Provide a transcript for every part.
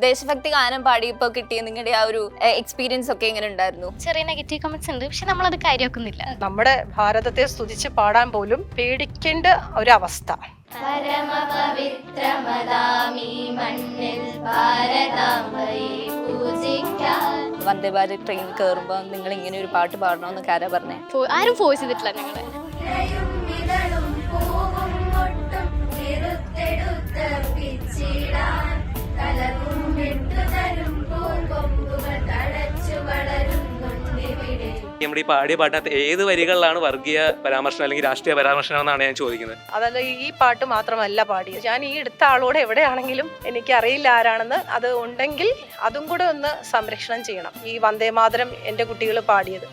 ദേശഭക്തി ഗാനം പാടിയപ്പോൾ കിട്ടിയ നിങ്ങളുടെ ആ ഒരു എക്സ്പീരിയൻസ് ഒക്കെ എങ്ങനെ ഉണ്ടായിരുന്നു? ചെറിയ നെഗറ്റീവ് കമന്റ്സ് ഉണ്ട്, പക്ഷെ നമ്മളത് കാര്യമാക്കുന്നില്ല. നമ്മുടെ ഭാരതത്തെ സ്തുതിച്ച് പാടാൻ പോലും പേടിക്കേണ്ട ഒരവസ്ഥ. വന്ദേ ഭാരത് ട്രെയിൻ കയറുമ്പോൾ നിങ്ങൾ ഇങ്ങനെ ഒരു പാട്ട് പാടണമെന്നൊക്കെ ആരാ പറഞ്ഞേ? ആരും ഫോഴ്സ് ചെയ്തിട്ടില്ല ഞങ്ങളെ. നമ്മുടെ ഈ പാടിയ പാട്ടിനകത്ത് ഏത് വരികളിലാണ് വർഗീയ പരാമർശനം അല്ലെങ്കിൽ രാഷ്ട്രീയ പരാമർശനം എന്നാണ് ഞാൻ ചോദിക്കുന്നത്. അതല്ല, ഈ പാട്ട് മാത്രമല്ല പാടിയത്. ഞാൻ ഈ എടുത്ത ആളോട് എവിടെയാണെങ്കിലും എനിക്ക് അറിയില്ല ആരാണെന്ന്, അത് ഉണ്ടെങ്കിൽ അതും കൂടെ ഒന്ന് സംരക്ഷണം ചെയ്യണം. ഈ വന്ദേ മാതരം എൻ്റെ കുട്ടികൾ പാടിയത്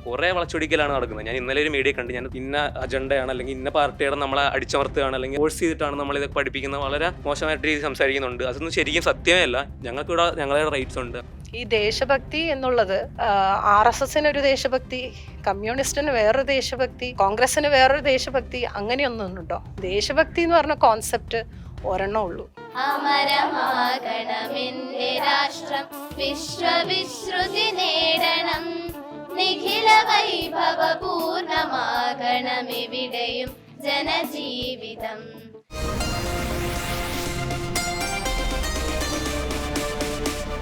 കുറേ വളച്ചൊടിക്കലാണ് നടക്കുന്നത്. ഞാൻ ഇന്നലെ ഒരു മീഡിയ കണ്ട്, ഞാൻ ഇന്ന അജണ്ടയാണ് അല്ലെങ്കിൽ ഇന്ന പാർട്ടിയാണ് നമ്മളെ അടിച്ചമർത്തുകയാണ് അല്ലെങ്കിൽ ഫോഴ്സ് ചെയ്തിട്ടാണ് നമ്മളിത് പഠിപ്പിക്കുന്നത്, വളരെ മോശമായിട്ട് രീതി സംസാരിക്കുന്നുണ്ട്. അതൊന്നും ശരിക്കും സത്യമേ അല്ല. ഞങ്ങൾക്കിവിടെ ഞങ്ങളുടെ റൈറ്റ്സ് ഉണ്ട്. ഈ ദേശഭക്തി എന്നുള്ളത് RSSന് ഒരു ദേശഭക്തി, കമ്മ്യൂണിസ്റ്റിന് വേറൊരു ദേശഭക്തി, കോൺഗ്രസിന് വേറൊരു ദേശഭക്തി, അങ്ങനെയൊന്നും ഉണ്ടോ? ദേശഭക്തി എന്ന് പറഞ്ഞ കോൺസെപ്റ്റ് ഒരെണ്ണം ഉള്ളൂ. അമരമാകണമെന്റെ രാഷ്ട്രം വിശ്വവിശ്രുതി നേടണം, നിഖില വൈഭവ പൂർണ്ണമാകണമെവിടെയും ജനജീവിതം.